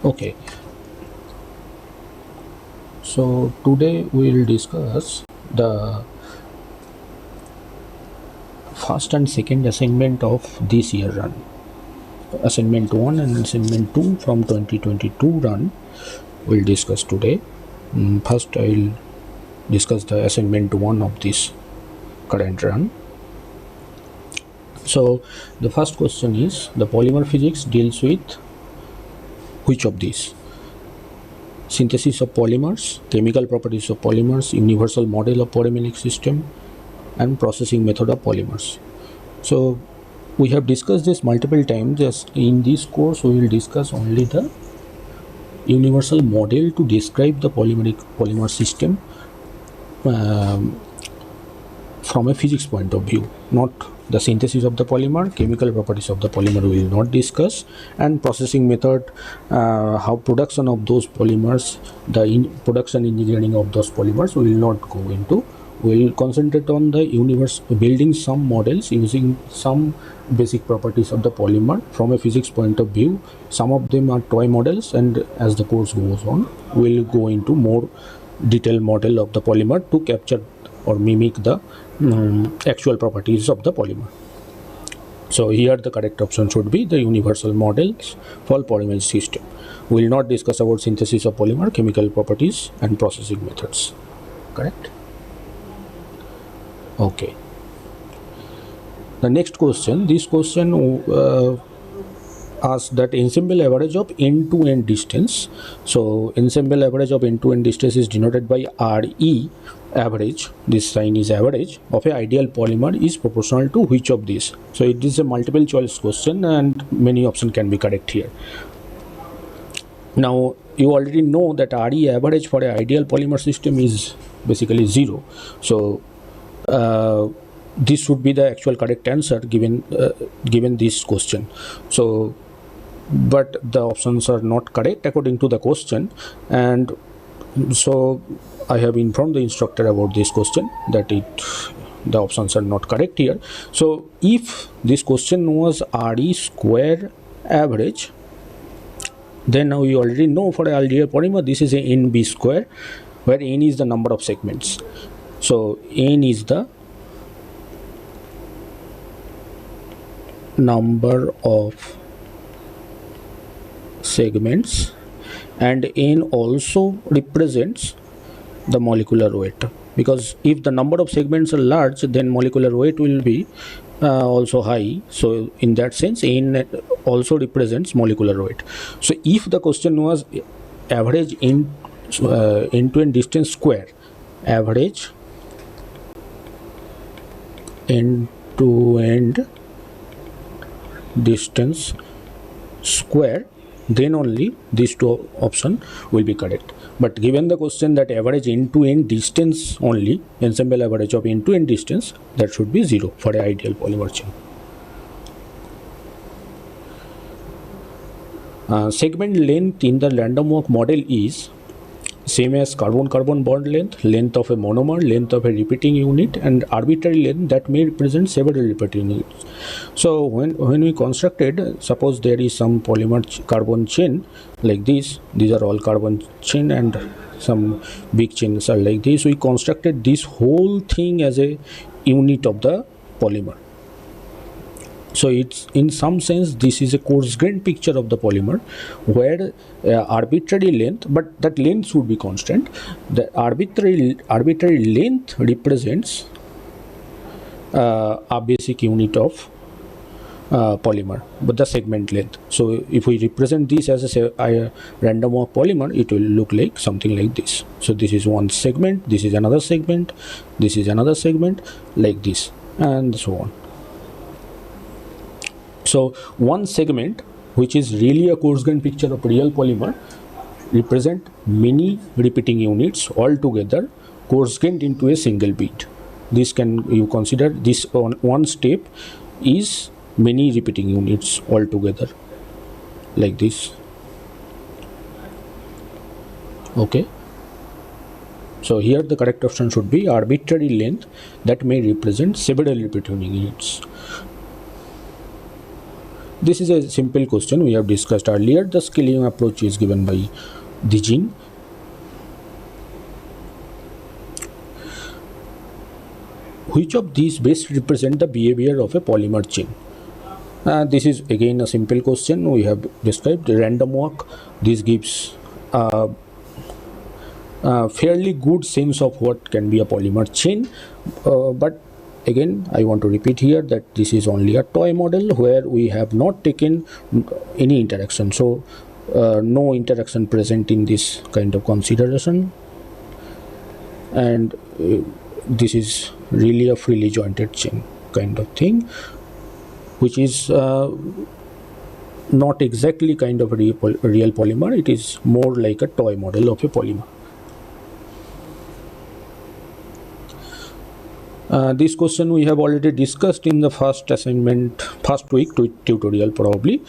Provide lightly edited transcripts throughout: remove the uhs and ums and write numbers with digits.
Okay, so today we will discuss the first and second assignment of this year run. Assignment 1 and assignment 2 from 2022 run we'll discuss today. First I will discuss the assignment 1 of this current run. So the first question is, the polymer physics deals with which of these? Synthesis of polymers, chemical properties of polymers, universal model of polymeric system, and processing method of polymers. So we have discussed this multiple times. Just in this course we will discuss only the universal model to describe the polymer system from a physics point of view, not the synthesis of the polymer. Chemical properties of the polymer we will not discuss, and processing method, how production of those polymers, the production engineering of those polymers we will not go into. We will concentrate on the universe, building some models using some basic properties of the polymer from a physics point of view. Some of them are toy models, and as the course goes on we will go into more detailed model of the polymer to capture or mimic the actual properties of the polymer. So here the correct option should be the universal models for polymer system. We will not discuss about synthesis of polymer, chemical properties, and processing methods. Correct? Okay. The next question, this question asks that ensemble average of end-to-end distance. So ensemble average of end-to-end distance is denoted by RE average. This sign is average of a ideal polymer is proportional to which of these? So it is a multiple choice question and many options can be correct here. Now you already know that RE average for an ideal polymer system is basically 0. So this should be the actual correct answer given this question. So but the options are not correct according to the question, and so I have informed the instructor about this question that the options are not correct here. So if this question was RE square average, then now you already know for an ideal polymer this is a NB square, where N is the number of segments. So N is the number of segments, and N also represents the molecular weight, because if the number of segments are large then molecular weight will be also high. So in that sense N also represents molecular weight. So if the question was average end-to-end distance square, average end-to-end distance square, then only these two options will be correct. But given the question that average end-to-end distance only, ensemble average of end-to-end distance, that should be 0 for an ideal polymer chain. Segment length in the random walk model is same as carbon-carbon bond length, length of a monomer, length of a repeating unit, and arbitrary length that may represent several repeating units. So when we constructed, suppose there is some polymer carbon chain like this, these are all carbon chain and some big chains are like this. We constructed this whole thing as a unit of the polymer. So it's in some sense this is a coarse grained picture of the polymer, where arbitrary length, but that length should be constant. The arbitrary length represents a basic unit of polymer, but the segment length. So if we represent this as a random walk polymer, it will look like something like this. So this is one segment, this is another segment, this is another segment, like this, and so on. So one segment, which is really a coarse grained picture of real polymer, represent many repeating units all together coarse grained into a single bead. This can you consider this on one step is many repeating units all together like this. Okay. So here the correct option should be arbitrary length that may represent several repeating units. This is a simple question we have discussed earlier. The scaling approach is given by Dijin. Which of these best represent the behavior of a polymer chain? This is again a simple question we have described. Random walk. This gives a fairly good sense of what can be a polymer chain, but again I want to repeat here that this is only a toy model where we have not taken any interaction, so no interaction present in this kind of consideration, and this is really a freely jointed chain kind of thing, which is not exactly kind of a real polymer. It is more like a toy model of a polymer. This question we have already discussed in the first assignment, first week tutorial probably,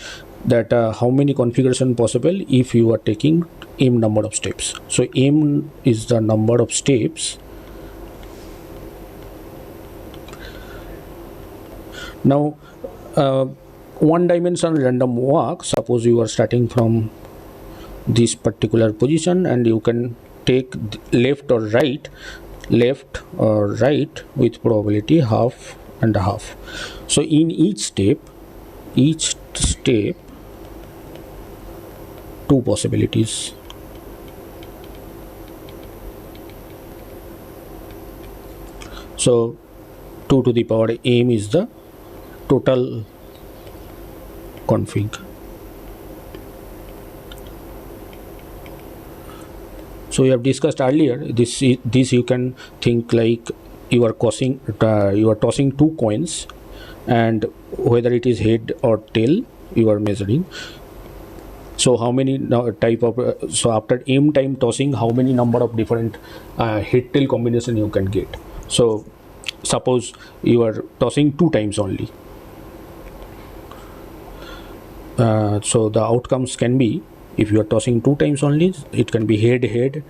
that how many configuration possible if you are taking m number of steps. So m is the number of steps. Now one dimensional random walk, suppose you are starting from this particular position and you can take left or right with probability half and half. So in each step two possibilities. So 2 to the power m is the total config. So we have discussed earlier, this you can think like you are tossing two coins, and whether it is head or tail you are measuring. So how many type of so after m time tossing, how many number of different head tail combination you can get. So suppose you are tossing 2 times only, so the outcomes can be, if you are tossing 2 times only, it can be head head,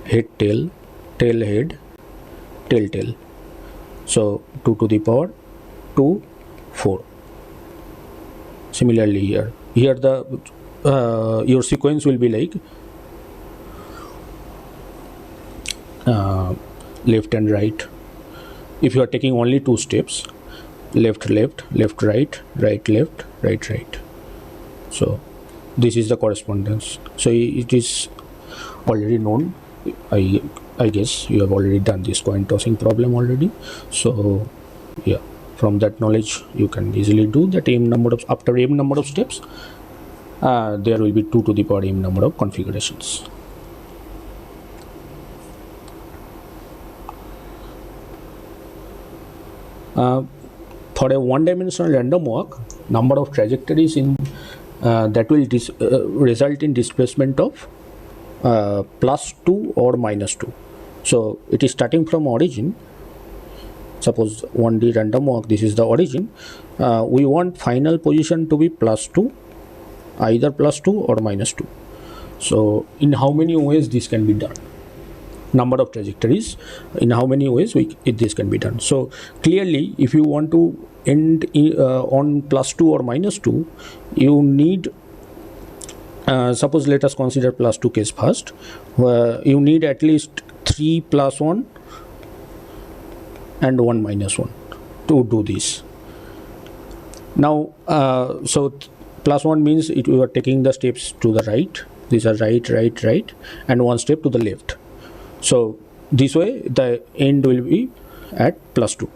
head tail, tail head, tail tail. So 2 to the power 2, 4. Similarly here the your sequence will be like left and right. If you are taking only 2 steps, left left, left right, right left, right right. So this is the correspondence. So it is already known. I guess you have already done this coin tossing problem already. So yeah, from that knowledge you can easily do that m number of, after m number of steps there will be 2 to the power m number of configurations. For a one-dimensional random walk, number of trajectories in that will result in displacement of +2 or -2. So it is starting from origin. Suppose 1D random walk, this is the origin. We want final position to be +2, either +2 or -2. So in how many ways this can be done? Number of trajectories, in how many ways this can be done. So clearly, if you want to end on +2 or -2, you need suppose let us consider +2 case first, where you need at least 3 + 1 and 1 - 1 to do this. Now so +1 means you are taking the steps to the right. These are right right right, and 1 step to the left. So this way the end will be at +2.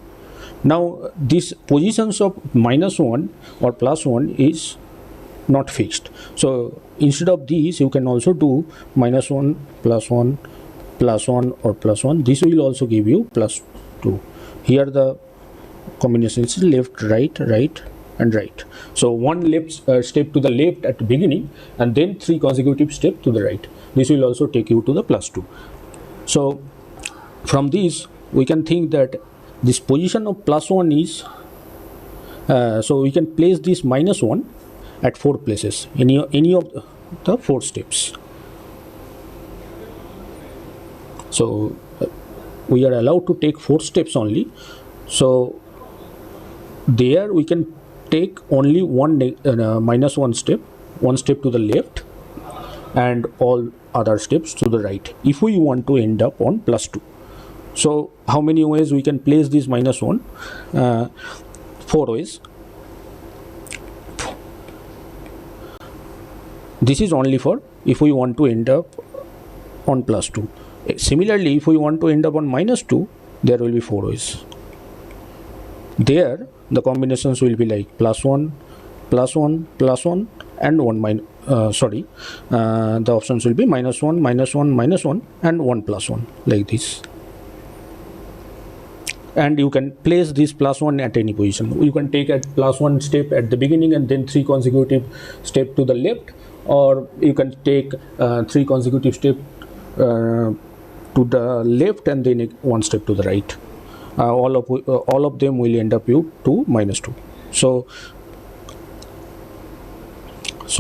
Now these positions of -1 or +1 is not fixed. So instead of these you can also do -1 +1 +1 or +1. This will also give you +2. Here the combination is left right right and right. So 1 left step to the left at the beginning, and then 3 consecutive steps to the right. This will also take you to the +2. So from this we can think that this position of +1 is so we can place this -1 at 4 places, any of the 4 steps. So we are allowed to take 4 steps only. So there we can take only minus one step to the left and all other steps to the right if we want to end up on plus 2. So how many ways we can place this minus 1? 4 ways. This is only for if we want to end up on plus 2. Similarly, if we want to end up on minus 2, there will be 4 ways. There the combinations will be like plus 1, plus 1, plus 1 and 1 minus the options will be minus 1, minus 1, minus 1 and 1 plus 1, like this. And you can place this plus 1 at any position. You can take at plus 1 step at the beginning and then 3 consecutive steps to the left, or you can take 3 consecutive steps to the left and then 1 step to the right. All of them will end up you to minus 2. So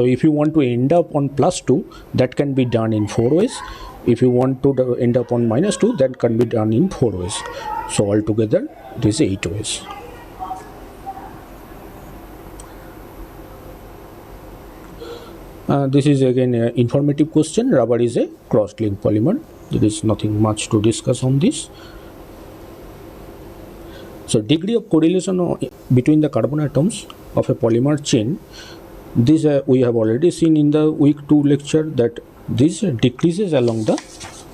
if you want to end up on plus 2, that can be done in 4 ways. If you want to end up on minus 2, that can be done in 4 ways. So altogether it is 8 ways. This is again an informative question. Rubber is a cross-linked polymer. There is nothing much to discuss on this. So degree of correlation between the carbon atoms of a polymer chain, this we have already seen in the week 2 lecture that this decreases along the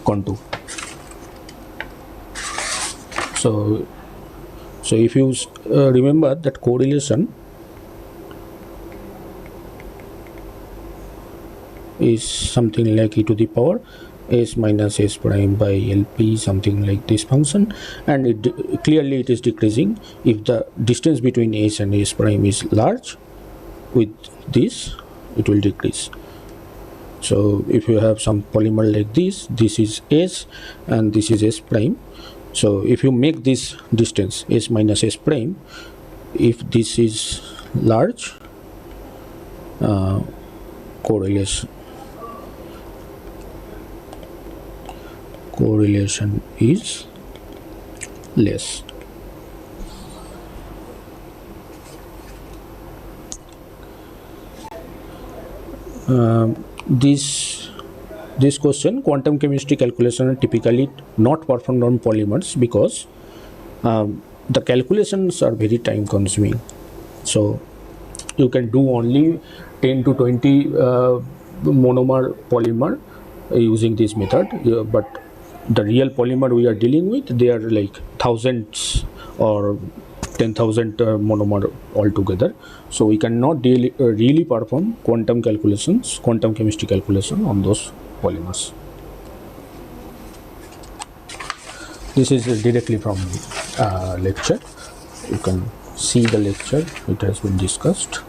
contour. So if you remember that correlation is something like e to the power s minus s prime by lp, something like this function, and clearly it is decreasing if the distance between s and s prime is large. With this it will decrease. So if you have some polymer like this is s and this is s prime. So if you make this distance s minus s prime, if this is large, correlation is less. This question, quantum chemistry calculation are typically not performed on polymers because the calculations are very time consuming. So you can do only 10 to 20 monomer polymer using this method, but the real polymer we are dealing with, they are like thousands or 10,000 monomer altogether. So we cannot really perform quantum chemistry calculation on those polymers. This is directly from lecture. You can see the lecture, it has been discussed.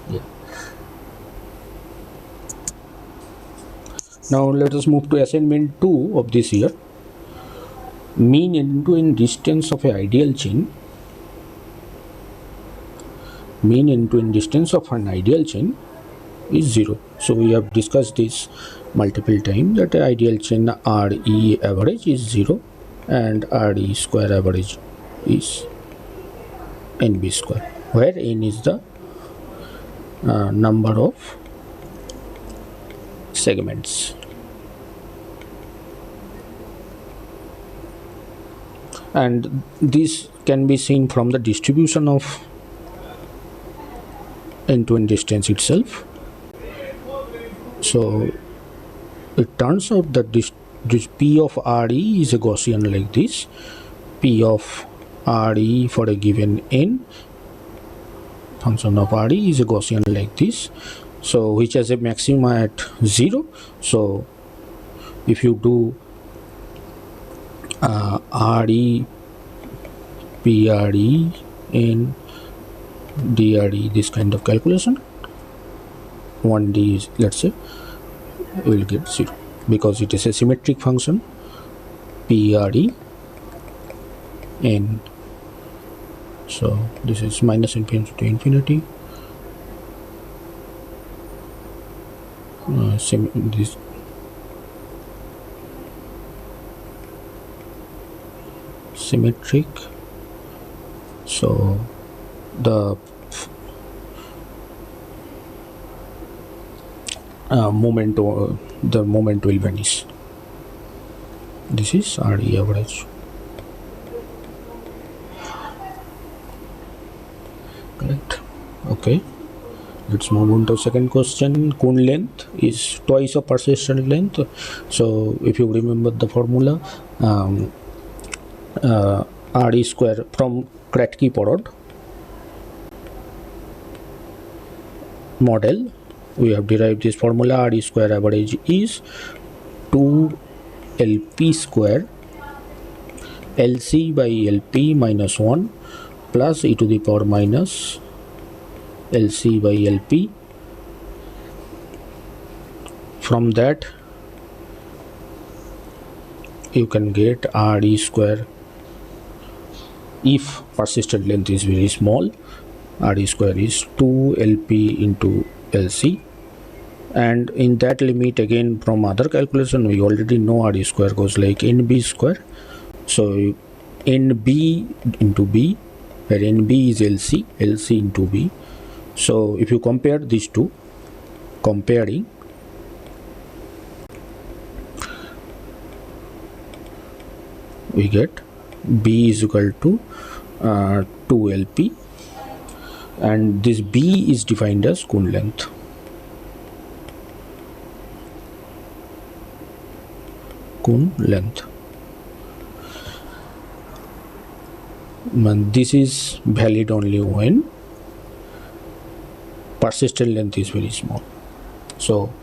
Yeah. Now let us move to assignment 2 of this year. Mean end-to-end distance of an ideal chain. Mean end-to-end distance of an ideal chain is 0. So we have discussed this multiple times that the ideal chain RE average is 0 and RE square average is NB square, where N is the number of segments. And this can be seen from the distribution of end-to-end distance itself. So it turns out that this P of RE is a Gaussian like this. P of RE for a given n, function of RE is a Gaussian like this. So which has a maxima at 0. So if you do RE, PRE, and DRE, this kind of calculation, 1D is, let's say, we will get 0 because it is a symmetric function. PRE n, so this is minus infinity to infinity. This symmetric, so the moment, or the moment will vanish. This is RE average. Correct. Okay, let's move on to second question. Cone length is twice of persistent length. So if you remember the formula, RE square from Kratky-Porot model, we have derived this formula. RE square average is 2 LP square LC by LP minus 1 plus e to the power minus LC by LP. From that you can get RE square. If persistent length is very small, RE square is 2 LP into LC, and in that limit, again from other calculation, we already know RE square goes like NB square. So NB into B, where NB is LC, LC into B. So if you compare these two, comparing, we get B is equal to 2 LP, and this B is defined as cone length. Cone length. And this is valid only when persistent length is very small. So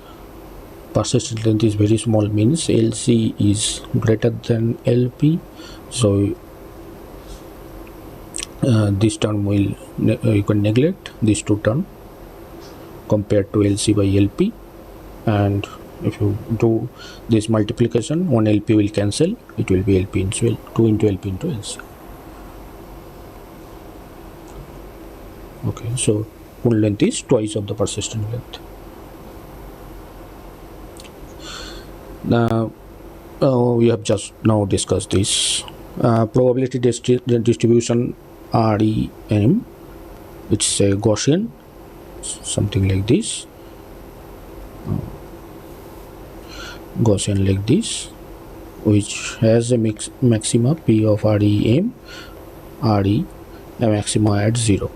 persistent length is very small means LC is greater than LP. So this term will, you can neglect these two terms compared to LC by LP, and if you do this multiplication, 1 LP will cancel, it will be LP into L, 2 into LP into LC. Okay, so cone length is twice of the persistent length. Now we have just now discussed this probability distribution REM, which is a Gaussian, something like this, Gaussian like this, which has a maxima P of REM, RE a maxima at 0.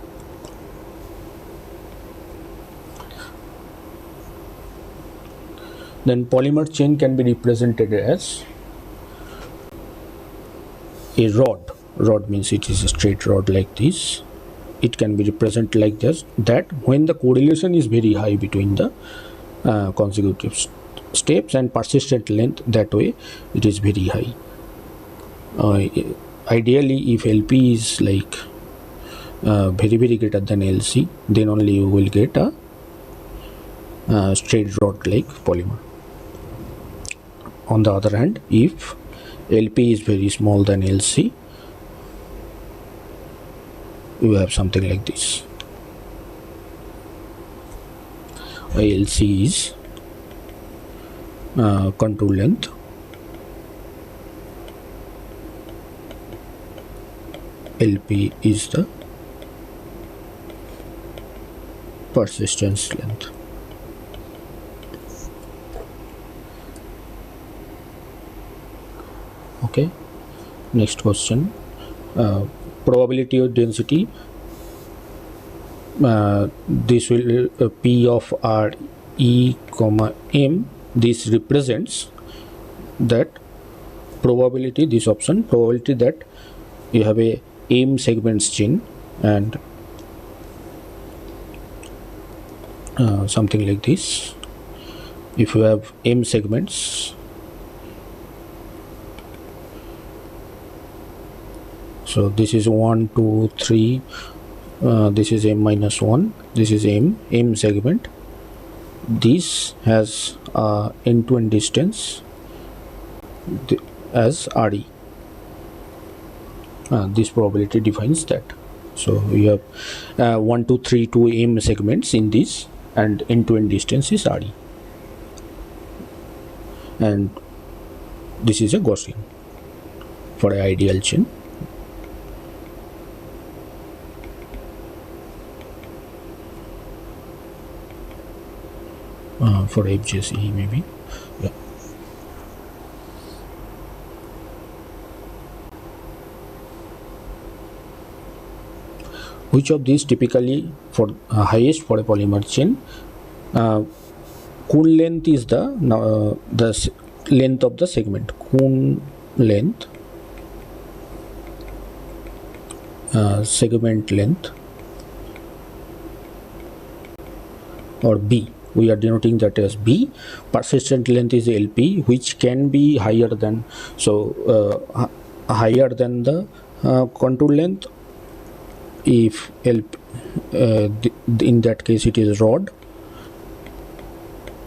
Then polymer chain can be represented as a rod. Rod means it is a straight rod like this. It can be represented like this, that when the correlation is very high between the consecutive steps and persistent length, that way it is very high. Ideally, if LP is like very greater than LC, then only you will get a straight rod like polymer. On the other hand, if LP is very small than LC, you have something like this. LC is contour length, LP is the persistence length. Okay, next question. Probability of density. This will P of R E comma M. This represents that probability, this option, probability that you have a M segments chain and something like this. If you have M segments, so this is 1, 2, 3, this is M minus 1, this is M segment. This has end-to-end distance as RE. This probability defines that. So we have 1, 2, 3, 2 M segments in this, and end-to-end distance is RE. And this is a Gaussian for an ideal chain. for FJCE maybe. Yeah. Which of these typically for highest for a polymer chain? Coon length is the length of the segment. Coon length, segment length, or B. We are denoting that as B. Persistent length is LP, which can be higher than, higher than the contour length. If LP, in that case it is rod.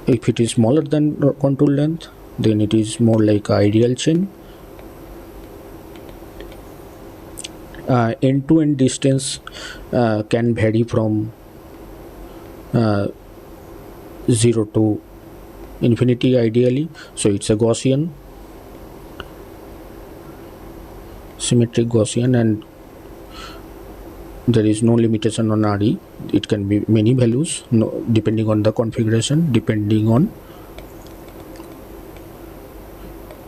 If it is smaller than contour length, then it is more like ideal chain. End-to-end distance can vary from 0 to infinity ideally, so it's a Gaussian, symmetric Gaussian, and there is no limitation on RE. It can be many values, depending on the configuration, depending on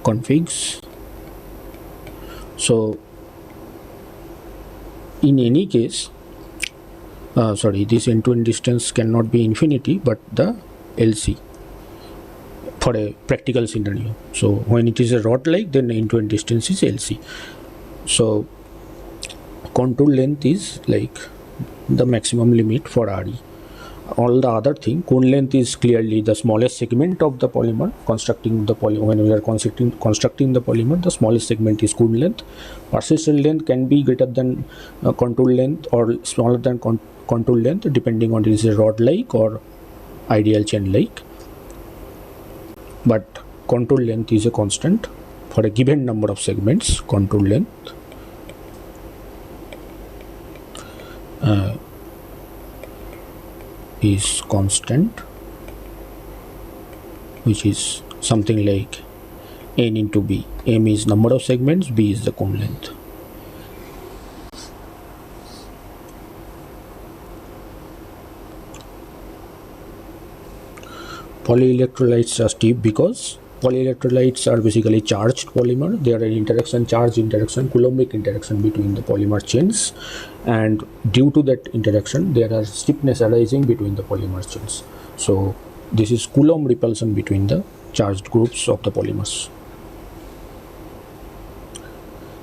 configs. So in any case, this end-to-end distance cannot be infinity, but the LC for a practical scenario. So when it is a rod like, then end-to-end distance is LC. So contour length is like the maximum limit for RE. All the other thing, cone length is clearly the smallest segment of the polymer. Constructing the polymer, when we are constructing the polymer, the smallest segment is cone length. Persistent length can be greater than contour length or smaller than contour length, depending on it is a rod like or ideal chain like. But contour length is a constant for a given number of segments. Contour length is constant, which is something like n into b. M is number of segments, b is the cone length. Polyelectrolytes are steep because polyelectrolytes are basically charged polymer. There are interaction, charge interaction, coulombic interaction between the polymer chains, and due to that interaction there are stiffness arising between the polymer chains. So this is Coulomb repulsion between the charged groups of the polymers.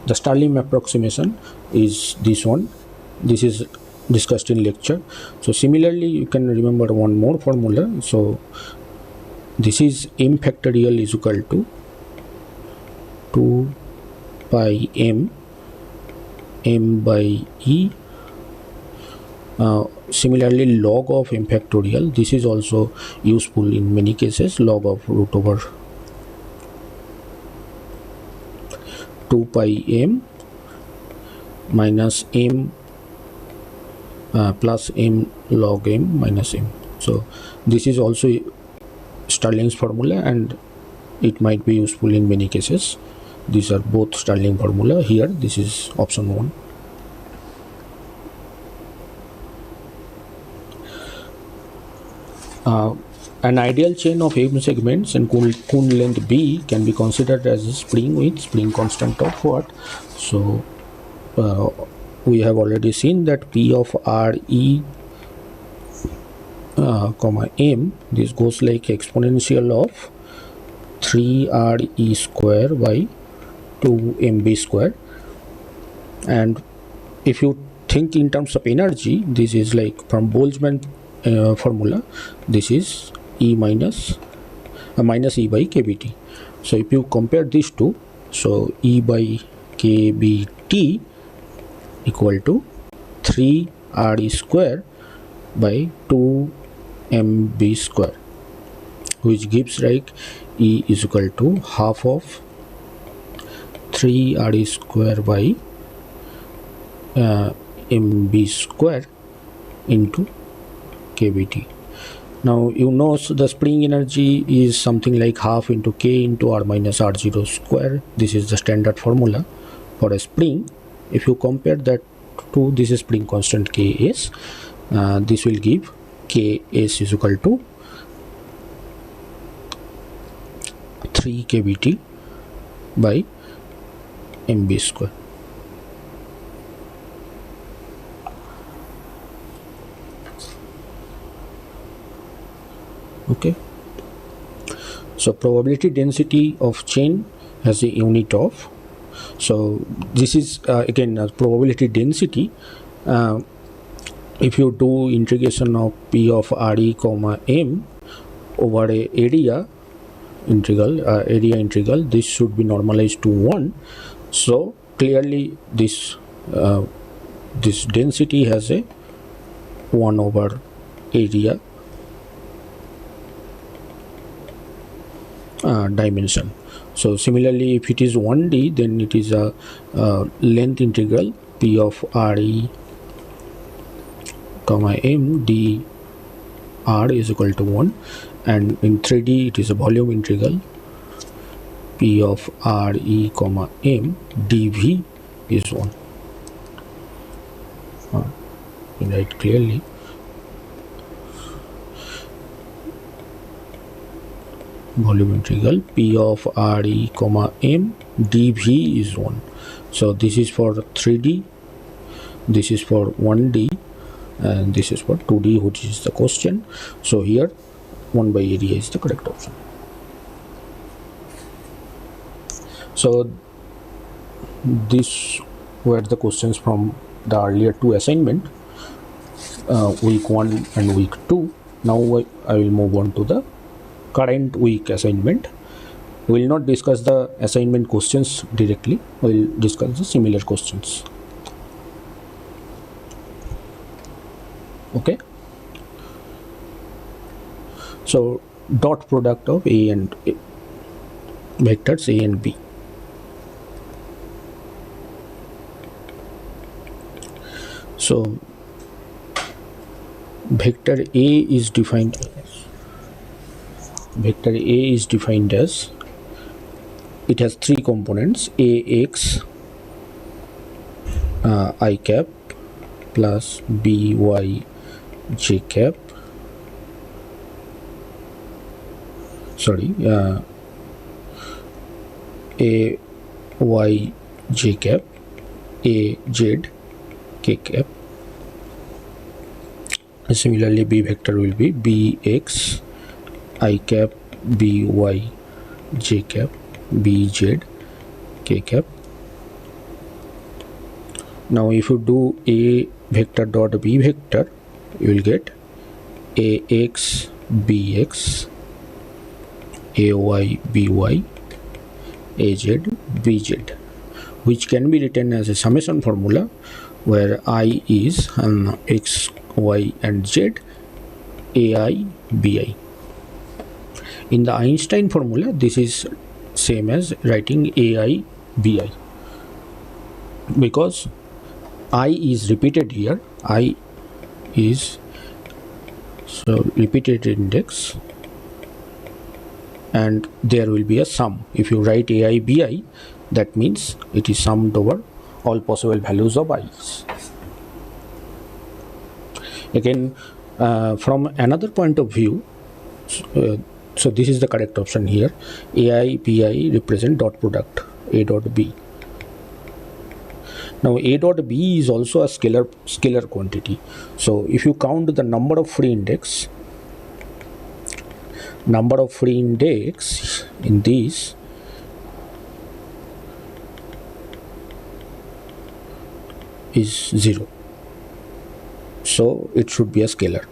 The Stirling approximation is this one. This is discussed in lecture. So similarly you can remember one more formula. So this is m factorial is equal to 2 pi m by e. Similarly, log of m factorial, this is also useful in many cases. Log of root over 2 pi m minus m plus m log m minus m. So this is also Stirling's formula, and it might be useful in many cases. These are both Stirling formula. Here this is option 1. An ideal chain of m segments and cone length b can be considered as a spring with spring constant of what? So we have already seen that p of re comma m, this goes like exponential of 3re square by 2mb square. And if you think in terms of energy, this is like from Boltzmann formula, this is E minus E by kBt. So if you compare these two, so E by kBt equal to 3re square by 2mb square, which gives like E is equal to half of 3re square by mb square into kBt. Now you know, so the spring energy is something like half into k into r minus r0 square. This is the standard formula for a spring. If you compare that to this is spring constant Ks, this will give Ks is equal to 3 kbt by mb square. Okay, so probability density of chain has a unit of, so this is again probability density. If you do integration of p of re comma m over a area integral, this should be normalized to 1. So clearly this this density has a 1 over area dimension. So similarly, if it is 1D, then it is a length integral p of re comma m d r is equal to 1, and in 3D it is a volume integral p of re comma m dv is 1. Write clearly. Volume integral p of re comma m dv is 1. So this is for 3D, this is for 1D, and this is for 2D, which is the question. So here 1 by area is the correct option. So these were the questions from the earlier 2 assignment, week 1 and week 2. Now I will move on to the current week assignment. We will not discuss the assignment questions directly, we will discuss the similar questions. Okay, so dot product of a and a, vectors a and b. So vector a is defined as, it has 3 components, ax I cap plus by j cap, sorry, a y j cap, a z k cap. Similarly, b vector will be bx I cap, by j cap, bz k cap. Now if you do a vector dot b vector, you will get ax bx, ay by, az bz, which can be written as a summation formula where I is x, y and z, ai bi. In the Einstein formula, this is same as writing ai bi, because I is repeated here, I is so repeated index, and there will be a sum. If you write ai bi, that means it is summed over all possible values of i's. Again, from another point of view, so this is the correct option here. ai bi represent dot product a dot b. Now a dot b is also a scalar quantity. So if you count the number of free index in this, is 0. So it should be a scalar.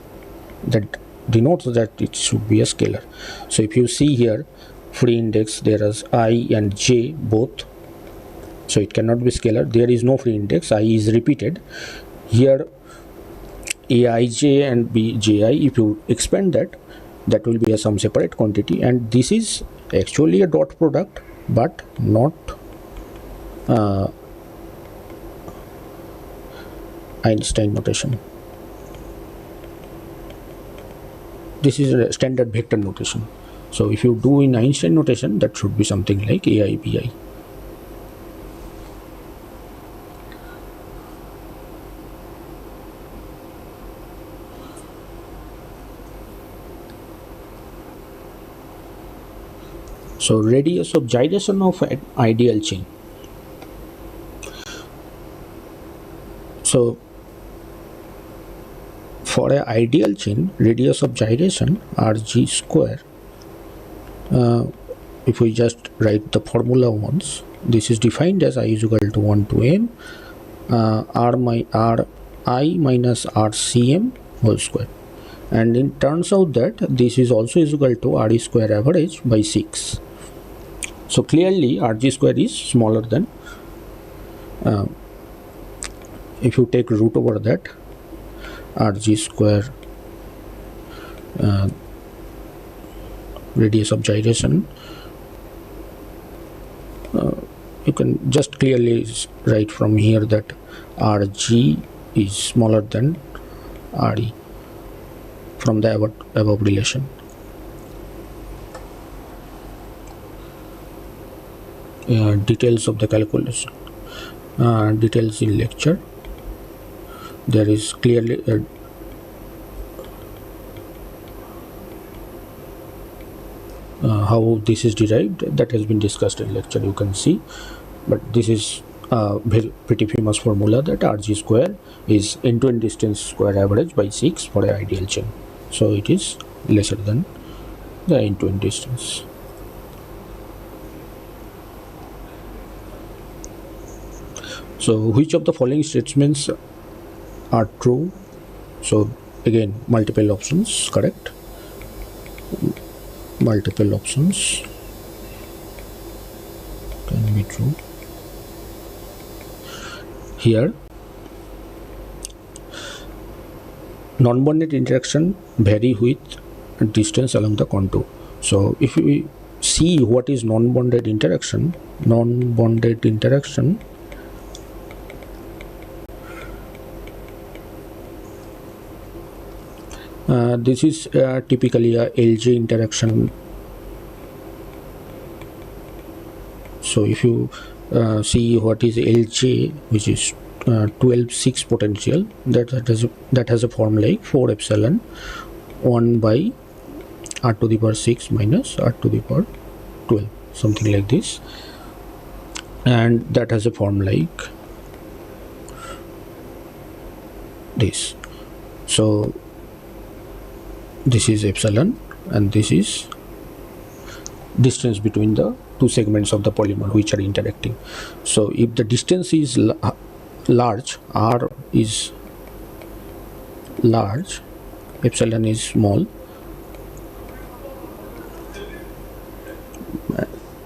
That denotes that it should be a scalar. So if you see here, free index, there is I and j both, so it cannot be scalar. There is no free index, I is repeated. Here aij and bji, if you expand that, that will be a some separate quantity, and this is actually a dot product but not Einstein notation. This is a standard vector notation. So if you do in Einstein notation, that should be something like ai bi. So radius of gyration of an ideal chain. So for an ideal chain, radius of gyration Rg square, if we just write the formula once, this is defined as I is equal to 1 to m Ri minus Rcm whole square, and it turns out that this is also is equal to Re square average by 6. So clearly Rg square is smaller than, if you take root over that, Rg square radius of gyration, you can just clearly write from here that Rg is smaller than Re from the above relation. Details of the calculation, details in lecture. There is clearly how this is derived, that has been discussed in lecture, you can see, but this is very pretty famous formula that Rg square is end-to-end distance square average by 6 for an ideal chain, so it is lesser than the end-to-end distance. So which of the following statements are true? So again, multiple options correct, multiple options can be true. Here non-bonded interaction vary with distance along the contour. So if we see what is non-bonded interaction, this is typically a LJ interaction. So if you see what is LJ, which is 12-6 potential, that has a form like 4 epsilon 1 by r to the power 6 minus r to the power 12, something like this, and that has a form like this. So this is epsilon and this is distance between the two segments of the polymer which are interacting. So if the distance is large, r is large, epsilon is small,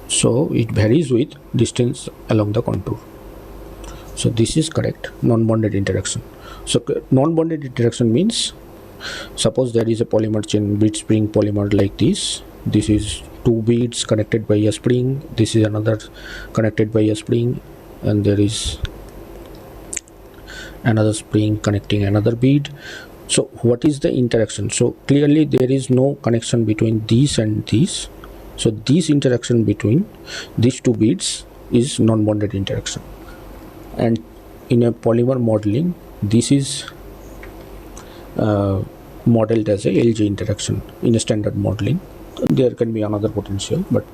so it varies with distance along the contour. So this is correct, non-bonded interaction. So non-bonded interaction means, suppose there is a polymer chain, bead spring polymer like this. This is two beads connected by a spring, this is another connected by a spring, and there is another spring connecting another bead. So what is the interaction? So clearly there is no connection between these and these. So this interaction between these two beads is non-bonded interaction, and in a polymer modeling this is modeled as a LJ interaction. In a standard modeling there can be another potential, but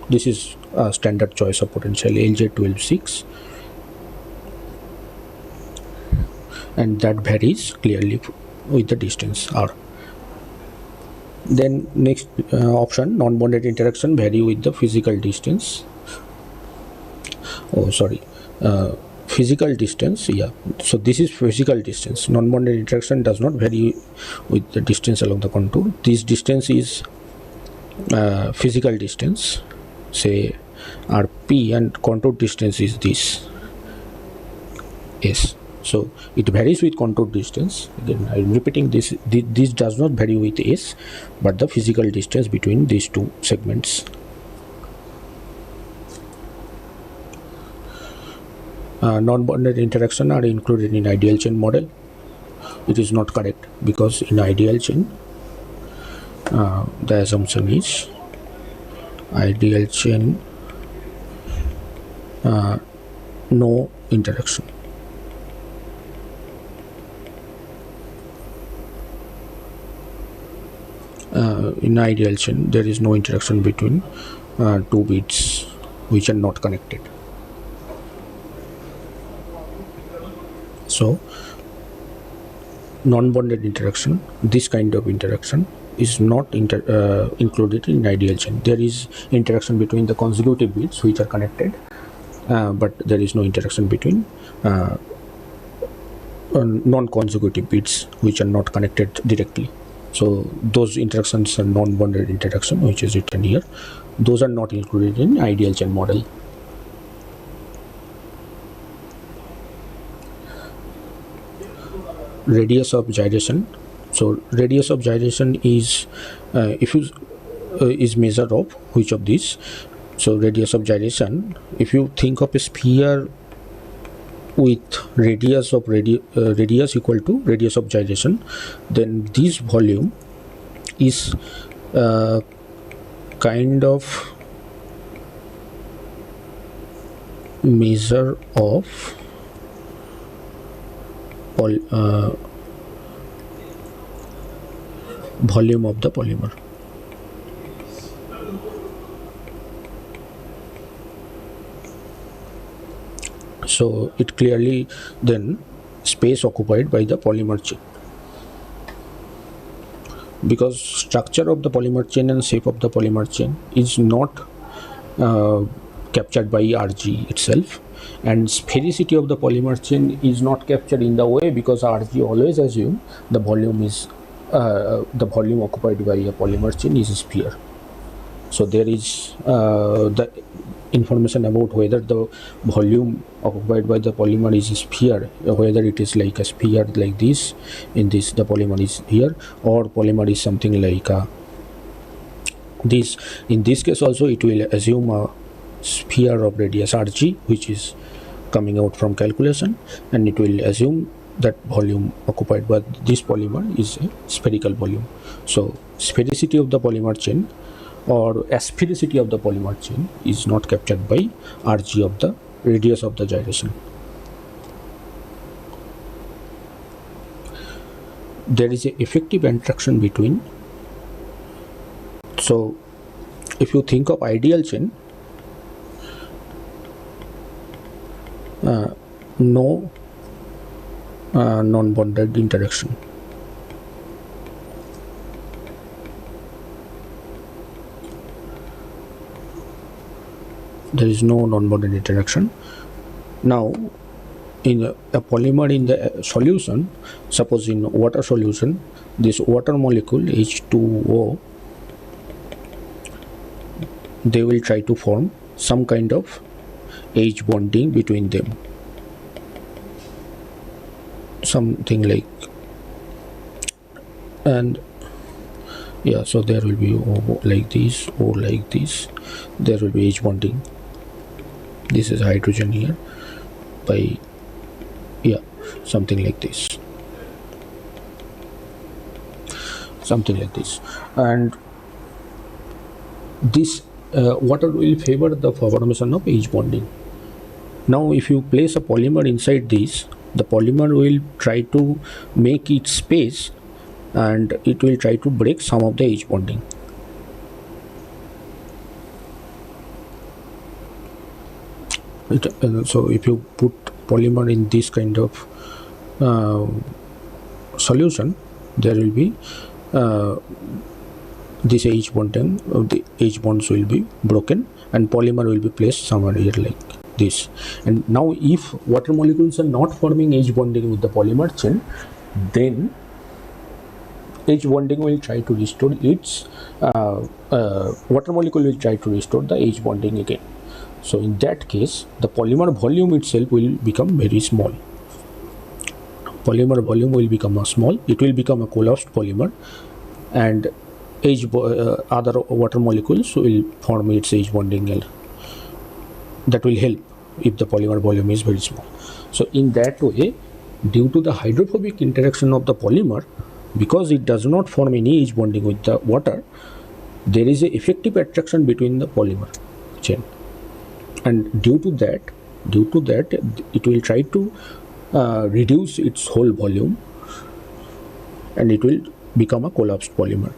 this is a standard choice of potential, LJ 12-6, and that varies clearly with the distance r. Then next option, non-bonded interaction vary with the physical distance. Physical distance, yeah. So this is physical distance. Non-bonded interaction does not vary with the distance along the contour. This distance is physical distance, say rp, and contour distance is this s. So it varies with contour distance. Again, I am repeating this. This does not vary with s, but the physical distance between these two segments. Non-bonded interaction are included in ideal chain model. It is not correct, because in ideal chain the assumption is ideal chain no interaction. In ideal chain there is no interaction between two beads which are not connected. So non-bonded interaction, this kind of interaction is not included in ideal chain. There is interaction between the consecutive bits which are connected, but there is no interaction between non-consecutive bits which are not connected directly. So those interactions are non-bonded interaction, which is written here. Those are not included in ideal chain model. Radius of gyration. So radius of gyration is is measure of which of these. So radius of gyration, if you think of a sphere with radius of radius equal to radius of gyration, then this volume is kind of measure of volume of the polymer. So it clearly then space occupied by the polymer chain, because structure of the polymer chain and shape of the polymer chain is not captured by RG itself, and sphericity of the polymer chain is not captured in the way because RG always assume the volume is the volume occupied by a polymer chain is a sphere. So there is the information about whether the volume occupied by the polymer is a sphere, whether it is like a sphere like this, in this the polymer is here, or polymer is something like this. In this case also it will assume a sphere of radius RG, which is coming out from calculation, and it will assume that volume occupied by this polymer is a spherical volume. So sphericity of the polymer chain or asphericity of the polymer chain is not captured by RG of the radius of the gyration. There is a effective interaction between. So if you think of ideal chain, no non-bonded interaction. There is no non-bonded interaction. Now in a polymer in the solution, suppose in water solution, this water molecule H2O, they will try to form some kind of H bonding between them, something like, and yeah, so there will be O like this, O like this, there will be H bonding. This is hydrogen here by, yeah, something like this, and this water will favor the formation of H bonding. Now if you place a polymer inside this, the polymer will try to make its space and it will try to break some of the H bonding. So if you put polymer in this kind of solution, there will be this H bonding, the H bonds will be broken and polymer will be placed somewhere here like this. And now if water molecules are not forming H bonding with the polymer chain, then H bonding will try to restore its water molecule will try to restore the H bonding again. So in that case, the polymer volume itself will become very small. Polymer volume will become small. It will become a collapsed polymer, and other water molecules will form its H bonding. That will help if the polymer volume is very small. So in that way, due to the hydrophobic interaction of the polymer, because it does not form any H bonding with the water, there is a effective attraction between the polymer chain, and due to that it will try to reduce its whole volume and it will become a collapsed polymer.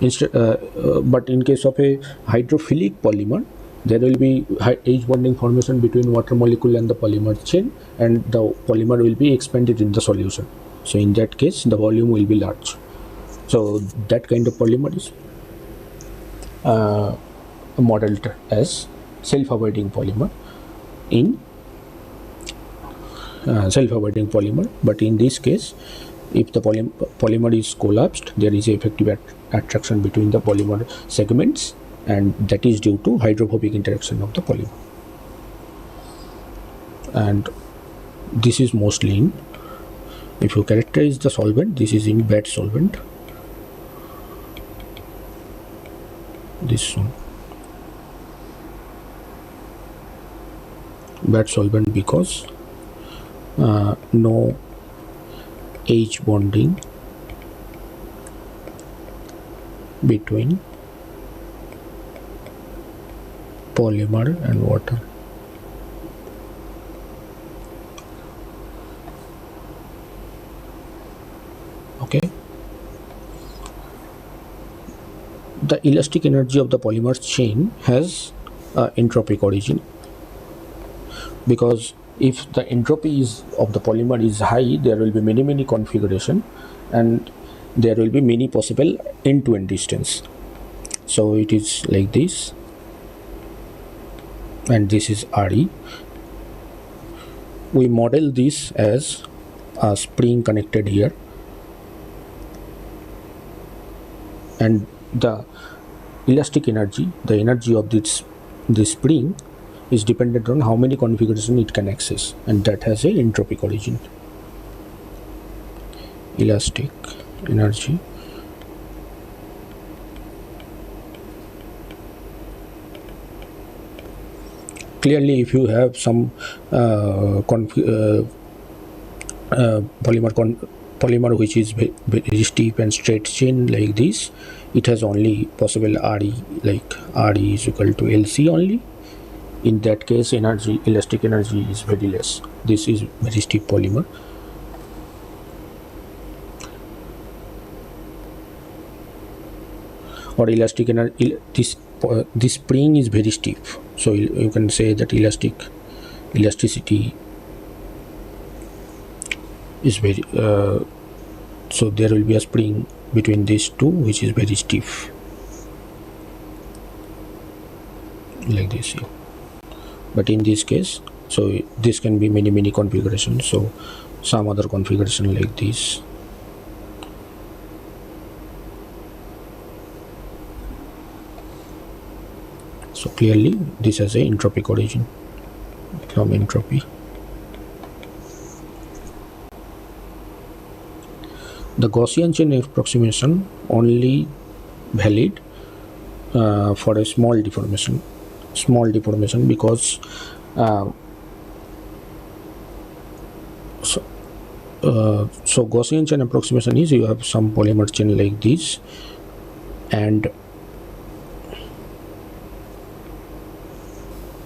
But in case of a hydrophilic polymer, there will be H bonding formation between water molecule and the polymer chain, and the polymer will be expanded in the solution. So in that case, the volume will be large. So that kind of polymer is modeled as self-avoiding polymer in self-avoiding polymer. But in this case, if the polymer is collapsed, there is effective attraction between the polymer segments, and that is due to hydrophobic interaction of the polymer. And this is mostly in, if you characterize the solvent, this is in bad solvent, this one, bad solvent, because no H bonding between polymer and water. Okay. The elastic energy of the polymer chain has entropic origin, because if the entropy of the polymer is high, there will be many configuration, and there will be many possible end-to-end distance. So it is like this, and this is RE. We model this as a spring connected here, and the elastic energy, the energy of this spring, is dependent on how many configurations it can access, and that has a entropic origin. Elastic energy clearly, if you have some polymer which is very stiff and straight chain like this, it has only possible RE, like RE is equal to LC only. In that case, elastic energy is very less. This is very stiff polymer. Or elastic energy, this spring is very stiff, so you can say that elasticity is very so there will be a spring between these two which is very stiff, like this here. But in this case, so this can be many configurations. So some other configuration like this. So clearly this has a entropic origin from entropy. The Gaussian chain approximation only valid for a small deformation, because so Gaussian chain approximation is, you have some polymer chain like this, and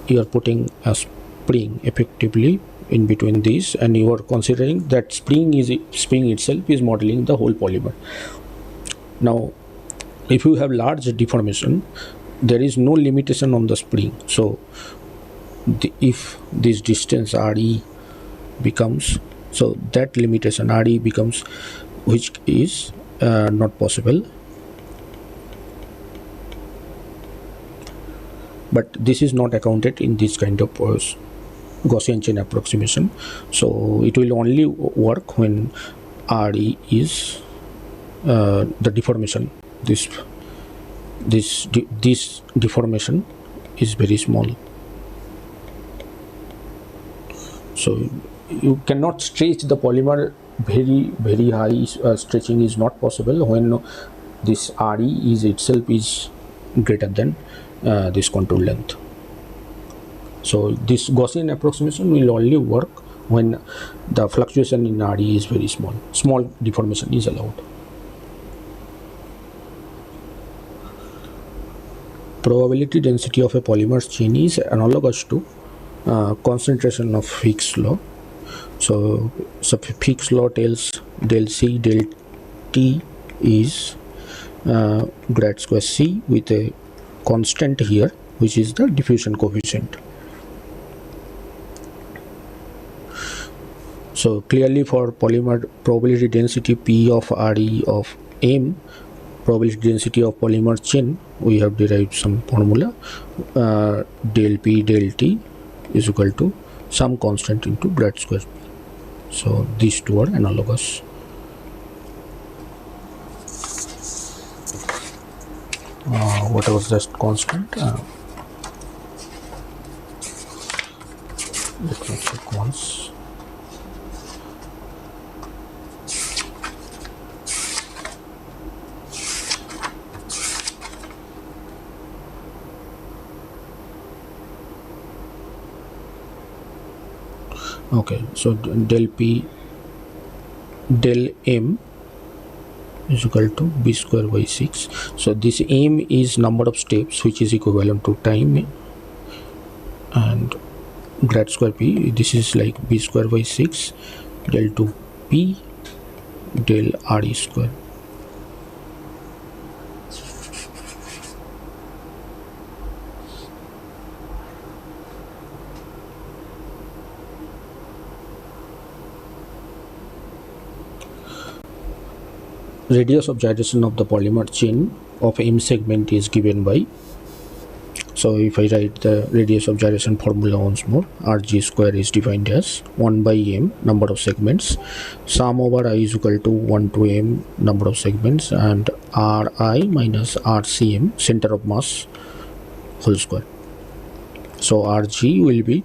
you are putting a spring effectively in between these, and you are considering that spring itself is modeling the whole polymer. Now if you have large deformation, there is no limitation on the spring. So if this distance RE becomes, so that limitation RE becomes, which is not possible. But this is not accounted in this kind of Gaussian chain approximation. So it will only work when RE is the deformation, this deformation is very small. So you cannot stretch the polymer very high. Stretching is not possible when this RE itself is greater than this contour length. So this Gaussian approximation will only work when the fluctuation in RE is very small. Small deformation is allowed. Probability density of a polymer chain is analogous to concentration of Fick's law. So Fick's law tells del C del T is grad square C with a constant here, which is the diffusion coefficient. So clearly for polymer probability density P of Re of M, probability density of polymer chain, we have derived some formula, del P del T is equal to some constant into grad square P. So these two are analogous. What was just constant? Let me check once. Okay, so del P del M is equal to B square by 6. So this M is number of steps, which is equivalent to time, and grad square P, this is like B square by 6 del 2 P del Re square. Radius of gyration of the polymer chain of M segment is given by, so if I write the radius of gyration formula once more, Rg square is defined as 1 by M, number of segments, sum over I is equal to 1 to M, number of segments, and Ri minus Rcm, center of mass, whole square. So Rg will be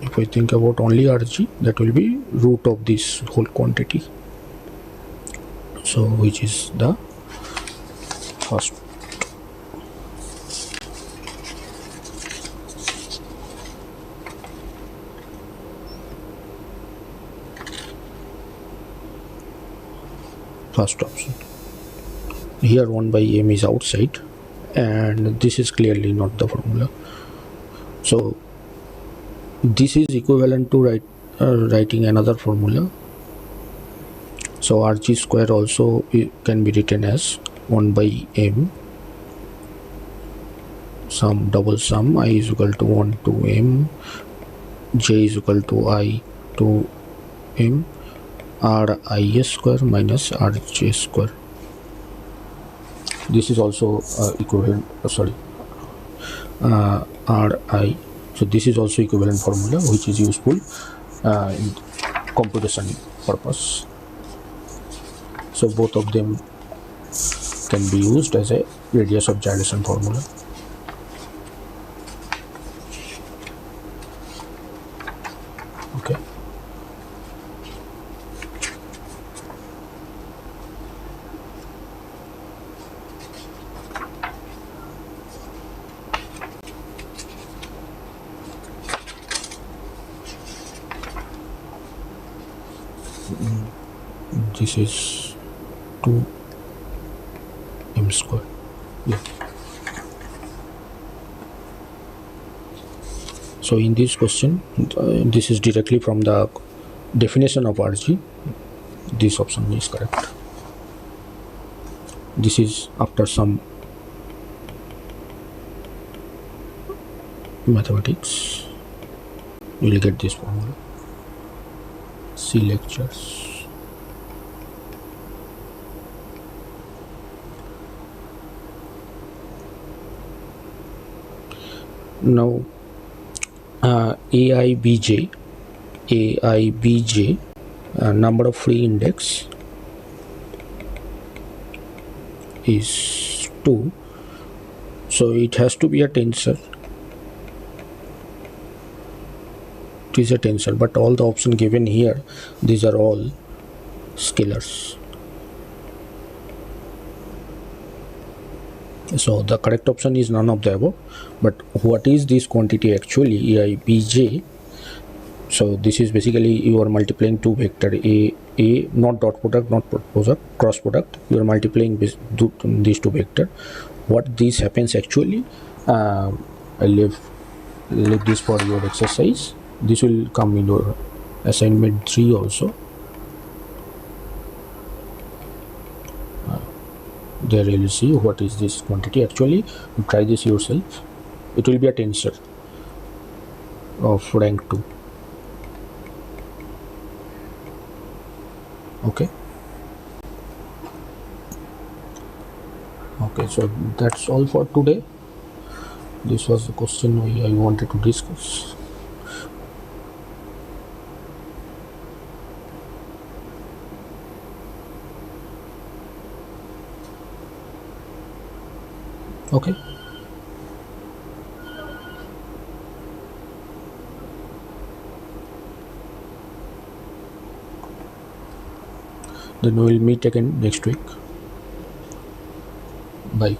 if we think about only Rg, that will be root of this whole quantity, so which is the first. First option. Here 1 by M is outside, and this is clearly not the formula. So this is equivalent to writing another formula. So Rg square also can be written as 1 by M, sum, double sum, I is equal to 1 to M, J is equal to I to M, Ri square minus Rj square. This is also equivalent, Ri. So this is also equivalent formula, which is useful in computation purpose. So both of them can be used as a radius of gyration formula. Okay. This is 2 M square. Yeah. So in this question, this is directly from the definition of Rg. This option is correct. This is after some mathematics. You will get this formula. See lectures. Now AIBJ, number of free index is 2, so it has to be a tensor. It is a tensor, but all the options given here, these are all scalars. So the correct option is none of the above. But what is this quantity actually, AIBJ? So this is basically you are multiplying two vector, a not dot product, not product, cross product. You are multiplying these two vector. What this happens actually, I leave this for your exercise. This will come in your assignment 3 also. There you will see what is this quantity. Actually, you try this yourself. It will be a tensor of rank 2. Okay. Okay, so that's all for today. This was the question I wanted to discuss. Okay. Then we will meet again next week. Bye.